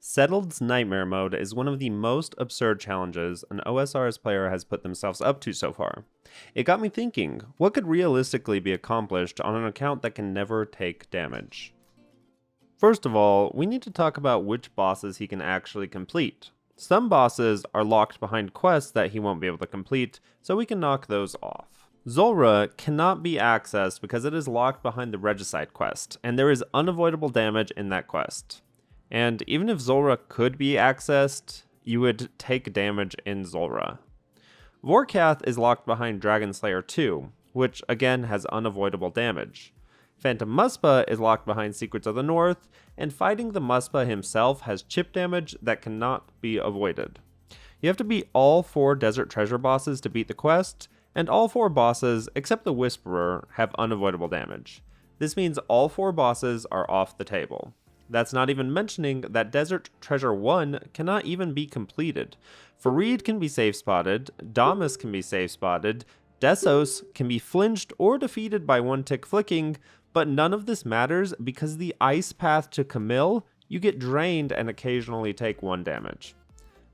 Settled's Nightmare Mode is one of the most absurd challenges an OSRS player has put themselves up to so far. It got me thinking, what could realistically be accomplished on an account that can never take damage? First of all, we need to talk about which bosses he can actually complete. Some bosses are locked behind quests that he won't be able to complete, so we can knock those off. Zulrah cannot be accessed because it is locked behind the Regicide quest, and there is unavoidable damage in that quest. And even if Zulrah could be accessed, you would take damage in Zulrah. Vorkath is locked behind Dragon Slayer 2, which again has unavoidable damage. Phantom Muspah is locked behind Secrets of the North, and fighting the Muspah himself has chip damage that cannot be avoided. You have to beat all 4 Desert Treasure bosses to beat the quest, and all 4 bosses, except the Whisperer, have unavoidable damage. This means all 4 bosses are off the table. That's not even mentioning that Desert Treasure 1 cannot even be completed. Farid can be safe spotted, Damas can be safe spotted, Desos can be flinched or defeated by 1-tick flicking, but none of this matters because the ice path to Camille, you get drained and occasionally take 1 damage.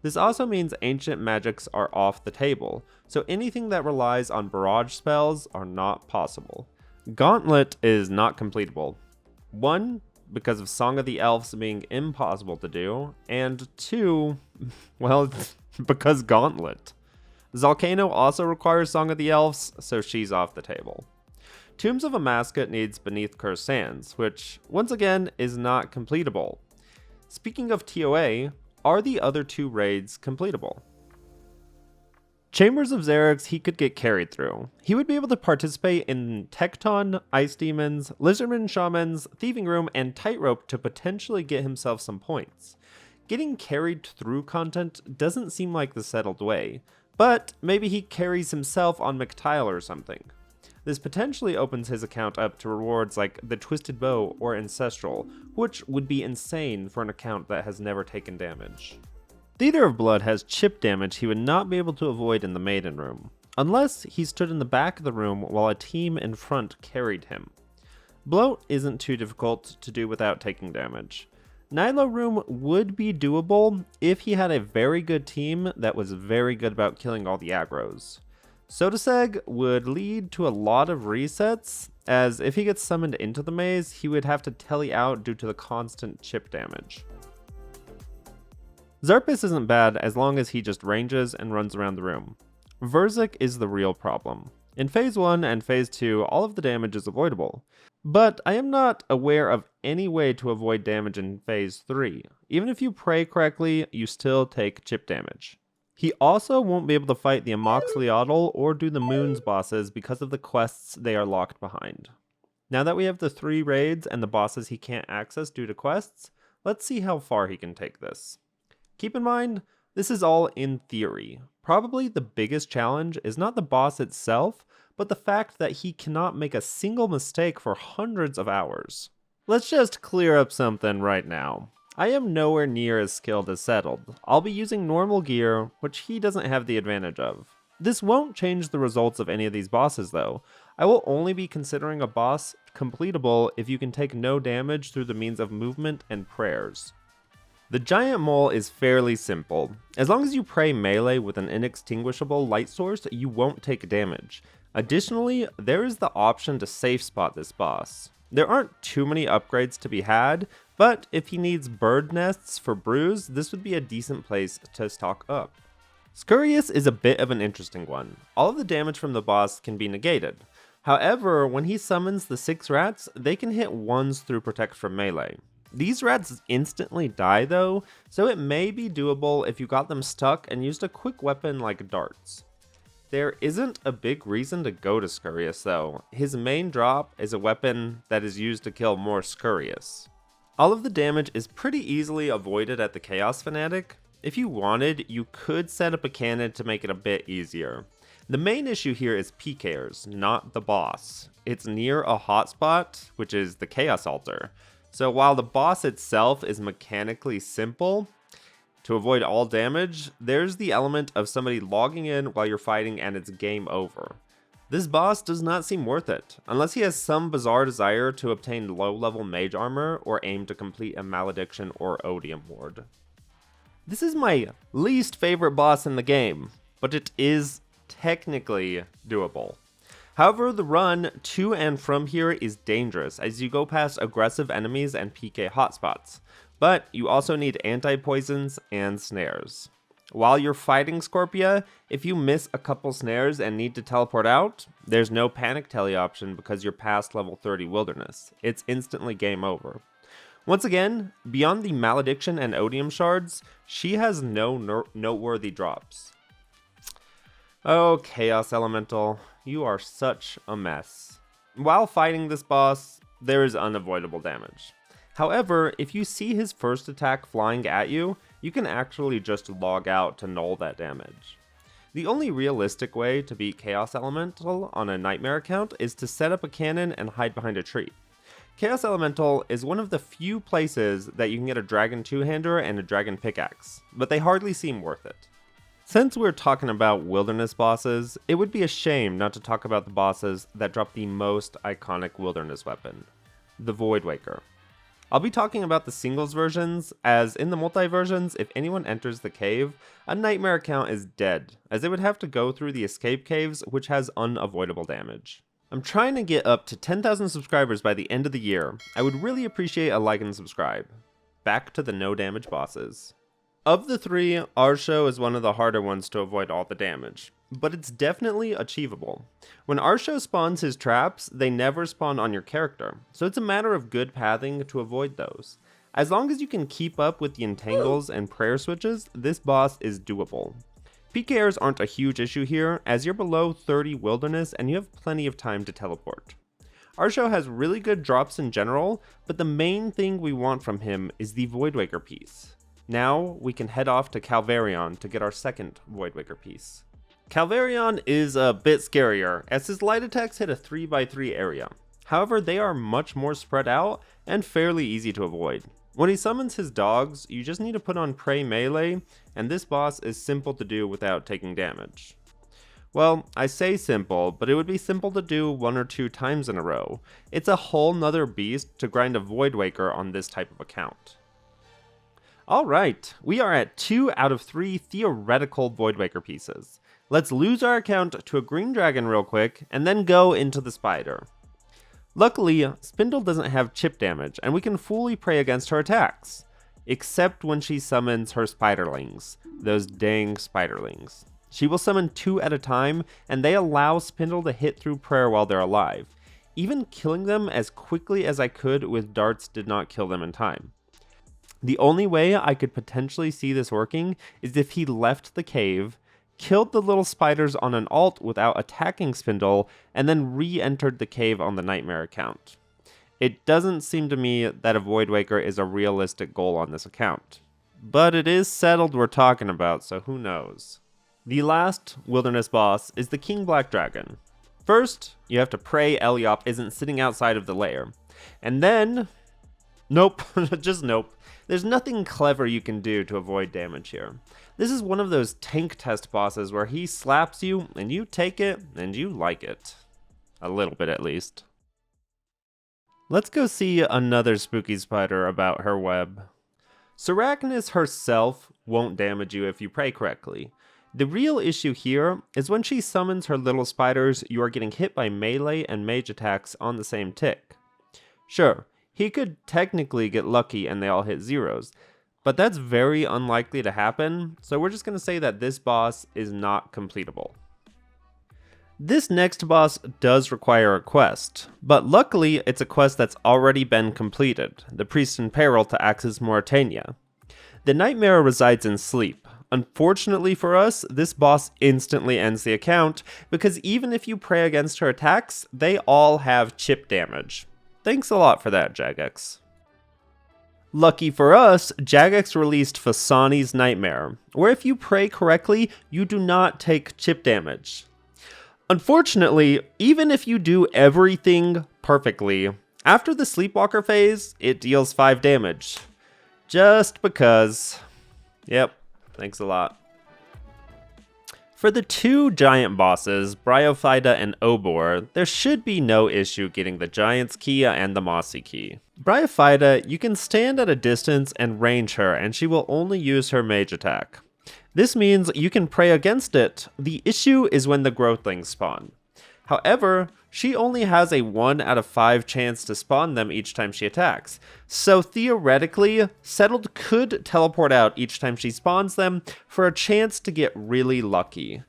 This also means ancient magics are off the table, so anything that relies on barrage spells are not possible. Gauntlet is not completable. 1, because of Song of the Elves being impossible to do, and 2, well, because Gauntlet. Zalcano also requires Song of the Elves, so she's off the table. Tombs of Amascut needs Beneath Cursed Sands, which, once again, is not completable. Speaking of TOA, are the other 2 raids completable? Chambers of Xeric's he could get carried through. He would be able to participate in Tecton, Ice Demons, Lizardman Shamans, Thieving Room, and Tightrope to potentially get himself some points. Getting carried through content doesn't seem like the settled way, but maybe he carries himself on McTile or something. This potentially opens his account up to rewards like the Twisted Bow or Ancestral, which would be insane for an account that has never taken damage. Theater of Blood has chip damage he would not be able to avoid in the Maiden Room, unless he stood in the back of the room while a team in front carried him. Bloat isn't too difficult to do without taking damage. Nilo Room would be doable if he had a very good team that was very good about killing all the aggros. Sodaseg would lead to a lot of resets, as if he gets summoned into the maze, he would have to telly out due to the constant chip damage. Xarpus isn't bad as long as he just ranges and runs around the room. Verzik is the real problem. In Phase 1 and Phase 2, all of the damage is avoidable. But I am not aware of any way to avoid damage in Phase 3. Even if you pray correctly, you still take chip damage. He also won't be able to fight the Amoxliatl or do the Moons bosses because of the quests they are locked behind. Now that we have the 3 raids and the bosses he can't access due to quests, let's see how far he can take this. Keep in mind, this is all in theory. Probably the biggest challenge is not the boss itself, but the fact that he cannot make a single mistake for hundreds of hours. Let's just clear up something right now. I am nowhere near as skilled as Settled. I'll be using normal gear, which he doesn't have the advantage of. This won't change the results of any of these bosses though. I will only be considering a boss completable if you can take no damage through the means of movement and prayers. The Giant Mole is fairly simple. As long as you pray melee with an inextinguishable light source, you won't take damage. Additionally, there is the option to safe spot this boss. There aren't too many upgrades to be had, but if he needs bird nests for brews, this would be a decent place to stock up. Scurrius is a bit of an interesting one. All of the damage from the boss can be negated. However, when he summons the 6 rats, they can hit ones through Protect from melee. These rats instantly die though, so it may be doable if you got them stuck and used a quick weapon like darts. There isn't a big reason to go to Scurrius though. His main drop is a weapon that is used to kill more Scurrius. All of the damage is pretty easily avoided at the Chaos Fanatic. If you wanted, you could set up a cannon to make it a bit easier. The main issue here is PKers, not the boss. It's near a hotspot, which is the Chaos Altar. So while the boss itself is mechanically simple, to avoid all damage, there's the element of somebody logging in while you're fighting and it's game over. This boss does not seem worth it, unless he has some bizarre desire to obtain low-level mage armor or aim to complete a malediction or odium ward. This is my least favorite boss in the game, but it is technically doable. However, the run to and from here is dangerous as you go past aggressive enemies and PK hotspots, but you also need anti-poisons and snares. While you're fighting Scorpia, if you miss a couple snares and need to teleport out, there's no panic tele option because you're past level 30 wilderness. It's instantly game over. Once again, beyond the malediction and odium shards, she has no noteworthy drops. Oh, Chaos Elemental, you are such a mess. While fighting this boss, there is unavoidable damage. However, if you see his first attack flying at you, you can actually just log out to null that damage. The only realistic way to beat Chaos Elemental on a Nightmare account is to set up a cannon and hide behind a tree. Chaos Elemental is one of the few places that you can get a Dragon Two-Hander and a Dragon Pickaxe, but they hardly seem worth it. Since we're talking about wilderness bosses, it would be a shame not to talk about the bosses that drop the most iconic wilderness weapon, the Voidwaker. I'll be talking about the singles versions, as in the multi versions, if anyone enters the cave, a Nightmare account is dead, as they would have to go through the escape caves, which has unavoidable damage. I'm trying to get up to 10,000 subscribers by the end of the year. I would really appreciate a like and subscribe. Back to the no damage bosses. Of the three, Artio is one of the harder ones to avoid all the damage, but it's definitely achievable. When Artio spawns his traps, they never spawn on your character, so it's a matter of good pathing to avoid those. As long as you can keep up with the entangles and prayer switches, this boss is doable. PKers aren't a huge issue here, as you're below 30 wilderness and you have plenty of time to teleport. Artio has really good drops in general, but the main thing we want from him is the Voidwaker piece. Now we can head off to Calvarion to get our second Voidwaker piece. Calvarion is a bit scarier, as his light attacks hit a 3x3 area. However, they are much more spread out and fairly easy to avoid. When he summons his dogs, you just need to put on Prey Melee, and this boss is simple to do without taking damage. Well, I say simple, but it would be simple to do 1 or 2 times in a row. It's a whole nother beast to grind a Voidwaker on this type of account. Alright, we are at 2 out of 3 theoretical Voidwaker pieces. Let's lose our account to a green dragon real quick, and then go into the spider. Luckily, Spindel doesn't have chip damage, and we can fully pray against her attacks. Except when she summons her spiderlings, those dang spiderlings. She will summon 2 at a time, and they allow Spindel to hit through prayer while they're alive. Even killing them as quickly as I could with darts did not kill them in time. The only way I could potentially see this working is if he left the cave, killed the little spiders on an alt without attacking Spindel, and then re-entered the cave on the Nightmare account. It doesn't seem to me that a Voidwaker is a realistic goal on this account. But it is settled we're talking about, so who knows. The last wilderness boss is the King Black Dragon. First, you have to pray Eliop isn't sitting outside of the lair. And then... nope, just nope. There's nothing clever you can do to avoid damage here. This is one of those tank test bosses where he slaps you and you take it and you like it. A little bit at least. Let's go see another spooky spider about her web. Sarachnis herself won't damage you if you pray correctly. The real issue here is when she summons her little spiders, you are getting hit by melee and mage attacks on the same tick. Sure, he could technically get lucky and they all hit zeros, but that's very unlikely to happen, so we're just going to say that this boss is not completable. This next boss does require a quest, but luckily it's a quest that's already been completed, the Priest in Peril to Axis Mauritania. The nightmare resides in sleep. Unfortunately for us, this boss instantly ends the account, because even if you pray against her attacks, they all have chip damage. Thanks a lot for that, Jagex. Lucky for us, Jagex released Phosani's Nightmare, where if you pray correctly, you do not take chip damage. Unfortunately, even if you do everything perfectly, after the Sleepwalker phase, it deals 5 damage. Just because. Yep, thanks a lot. For the two giant bosses, Bryophyta and Obor, there should be no issue getting the Giant's Key and the Mossy Key. Bryophyta, you can stand at a distance and range her, and she will only use her mage attack. This means you can pray against it. The issue is when the growthlings spawn. However, she only has a 1 out of 5 chance to spawn them each time she attacks, so theoretically, Settled could teleport out each time she spawns them for a chance to get really lucky.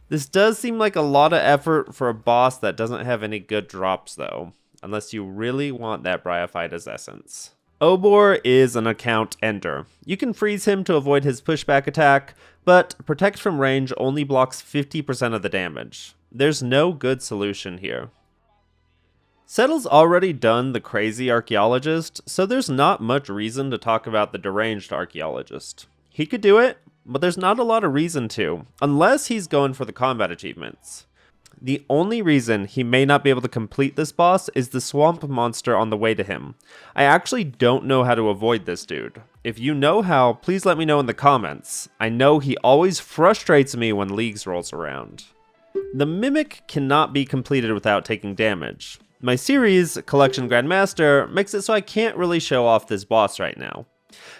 This does seem like a lot of effort for a boss that doesn't have any good drops though, unless you really want that Bryophyta's essence. Obor is an account ender. You can freeze him to avoid his pushback attack, but Protect from range only blocks 50% of the damage. There's no good solution here. Settle's already done the crazy archaeologist, so there's not much reason to talk about the deranged archaeologist. He could do it, but there's not a lot of reason to, unless he's going for the combat achievements. The only reason he may not be able to complete this boss is the swamp monster on the way to him. I actually don't know how to avoid this dude. If you know how, please let me know in the comments. I know he always frustrates me when Leagues rolls around. The Mimic cannot be completed without taking damage. My series, Collection Grandmaster, makes it so I can't really show off this boss right now.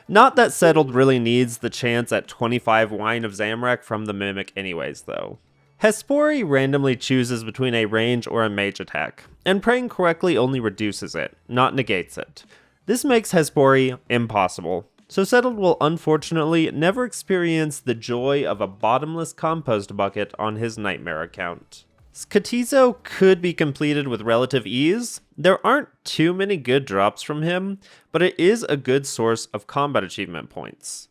Not that Settled really needs the chance at 25 Wine of Zamorak from the Mimic anyways though. Hespori randomly chooses between a range or a mage attack, and praying correctly only reduces it, not negates it. This makes Hespori impossible, so Settled will unfortunately never experience the joy of a bottomless compost bucket on his Nightmare account. Skotizo could be completed with relative ease. There aren't too many good drops from him, but it is a good source of combat achievement points.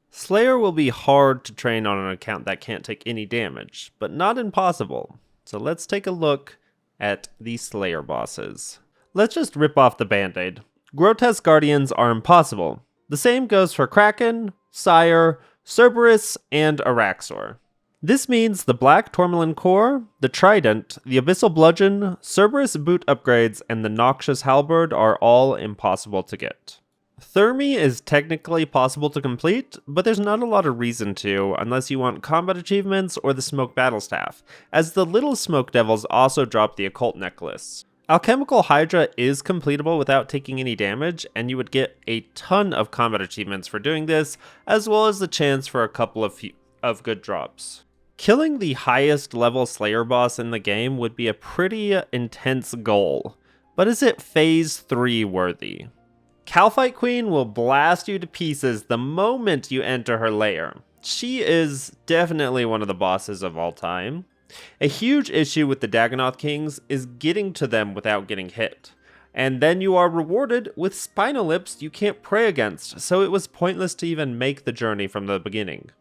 Slayer will be hard to train on an account that can't take any damage, but not impossible. So let's take a look at the Slayer bosses. Let's just rip off the band-aid. Grotesque Guardians are impossible. The same goes for Kraken, Sire, Cerberus, and Araxor. This means the Black Tourmaline Core, the Trident, the Abyssal Bludgeon, Cerberus boot upgrades, and the Noxious Halberd are all impossible to get. Thermi is technically possible to complete, but there's not a lot of reason to unless you want combat achievements or the Smoke Battle Staff, as the Little Smoke Devils also drop the Occult Necklace. Alchemical Hydra is completable without taking any damage, and you would get a ton of combat achievements for doing this, as well as the chance for a couple of good drops. Killing the highest level Slayer boss in the game would be a pretty intense goal, but is it Phase 3 worthy? Kalphite Queen will blast you to pieces the moment you enter her lair. She is definitely one of the bosses of all time. A huge issue with the Dagannoth Kings is getting to them without getting hit. And then you are rewarded with spinal lips you can't pray against, so it was pointless to even make the journey from the beginning.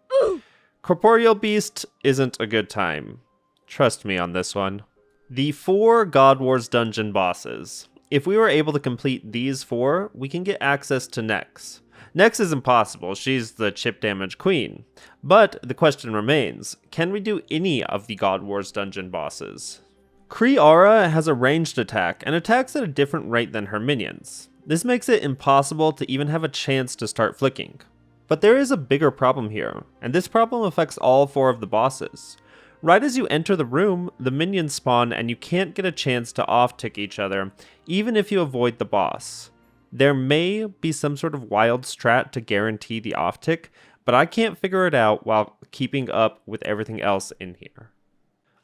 Corporeal Beast isn't a good time. Trust me on this one. The 4 God Wars dungeon bosses. If we were able to complete these 4, we can get access to Nex. Nex is impossible, she's the chip damage queen. But the question remains, can we do any of the God Wars dungeon bosses? Kriara has a ranged attack, and attacks at a different rate than her minions. This makes it impossible to even have a chance to start flicking. But there is a bigger problem here, and this problem affects all 4 of the bosses. Right as you enter the room, the minions spawn and you can't get a chance to off-tick each other, even if you avoid the boss. There may be some sort of wild strat to guarantee the off-tick, but I can't figure it out while keeping up with everything else in here.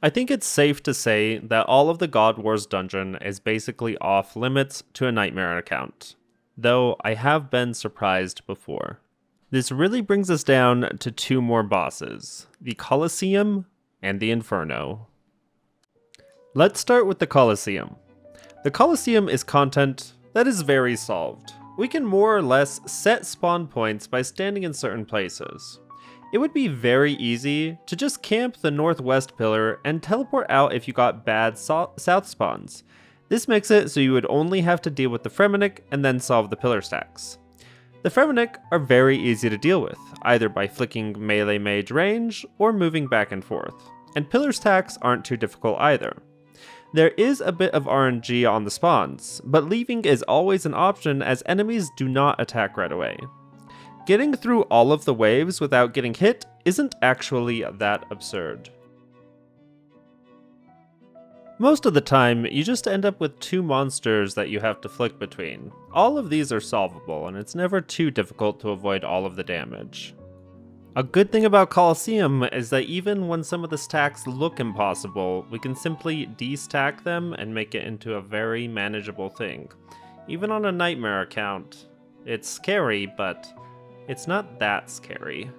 I think it's safe to say that all of the God Wars dungeon is basically off limits to a Nightmare account, though I have been surprised before. This really brings us down to 2 more bosses, the Colosseum and the Inferno. Let's start with the Colosseum. The Colosseum is content that is very solved. We can more or less set spawn points by standing in certain places. It would be very easy to just camp the northwest pillar and teleport out if you got bad south spawns. This makes it so you would only have to deal with the Fremennik and then solve the pillar stacks. The Fremennik are very easy to deal with, either by flicking melee mage range or moving back and forth, and pillar stacks aren't too difficult either. There is a bit of RNG on the spawns, but leaving is always an option as enemies do not attack right away. Getting through all of the waves without getting hit isn't actually that absurd. Most of the time, you just end up with 2 monsters that you have to flick between. All of these are solvable, and it's never too difficult to avoid all of the damage. A good thing about Colosseum is that even when some of the stacks look impossible, we can simply destack them and make it into a very manageable thing. Even on a Nightmare account, it's scary, but it's not that scary.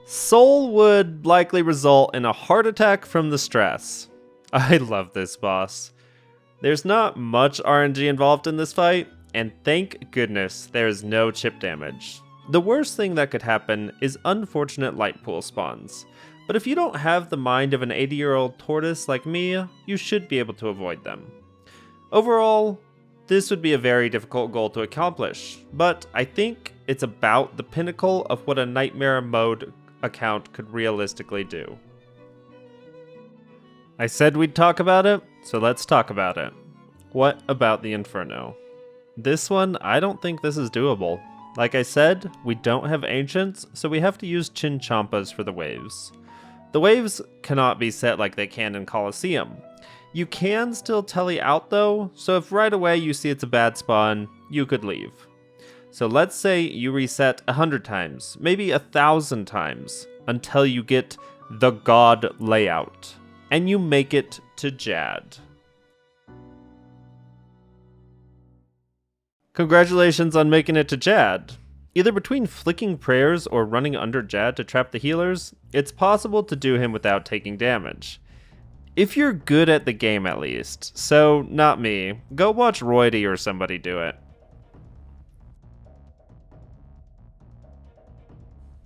Soul would likely result in a heart attack from the stress. I love this boss. There's not much RNG involved in this fight, and thank goodness there's no chip damage. The worst thing that could happen is unfortunate light pool spawns, but if you don't have the mind of an 80-year-old tortoise like me, you should be able to avoid them. Overall, this would be a very difficult goal to accomplish, but I think it's about the pinnacle of what a Nightmare mode account could realistically do. I said we'd talk about it, so let's talk about it. What about the Inferno? This one, I don't think this is doable. Like I said, we don't have Ancients, so we have to use Chinchampas for the waves. The waves cannot be set like they can in Colosseum. You can still telly out though, so if right away you see it's a bad spawn, you could leave. So let's say you reset 100 times, maybe 1,000 times, until you get the God layout, and you make it to Jad. Congratulations on making it to Jad. Either between flicking prayers or running under Jad to trap the healers, it's possible to do him without taking damage. If you're good at the game at least, so not me, go watch Roydy or somebody do it.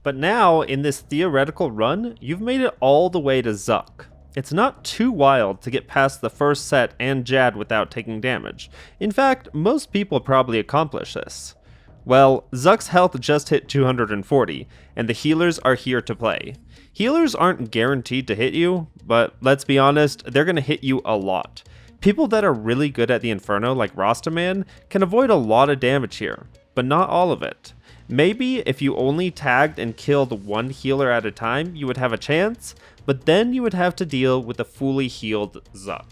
But now, in this theoretical run, you've made it all the way to Zuck. It's not too wild to get past the first set and Jad without taking damage. In fact, most people probably accomplish this. Well, Zuck's health just hit 240, and the healers are here to play. Healers aren't guaranteed to hit you, but let's be honest, they're going to hit you a lot. People that are really good at the Inferno, like Rastaman, can avoid a lot of damage here, but not all of it. Maybe if you only tagged and killed one healer at a time, you would have a chance, but then you would have to deal with a fully healed Zuck.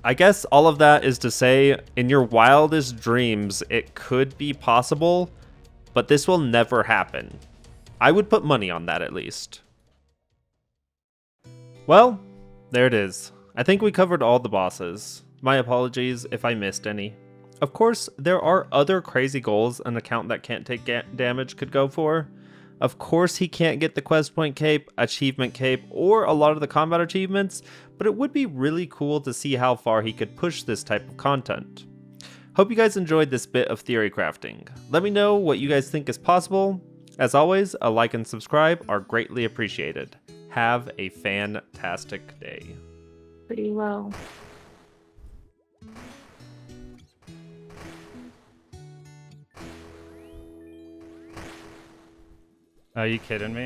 I guess all of that is to say, in your wildest dreams, it could be possible, but this will never happen. I would put money on that at least. Well, there it is. I think we covered all the bosses. My apologies if I missed any. Of course, there are other crazy goals an account that can't take damage could go for. Of course, he can't get the quest point cape, achievement cape, or a lot of the combat achievements, but it would be really cool to see how far he could push this type of content. Hope you guys enjoyed this bit of theory crafting. Let me know what you guys think is possible. As always, a like and subscribe are greatly appreciated. Have a fantastic day. Pretty low. Are you kidding me?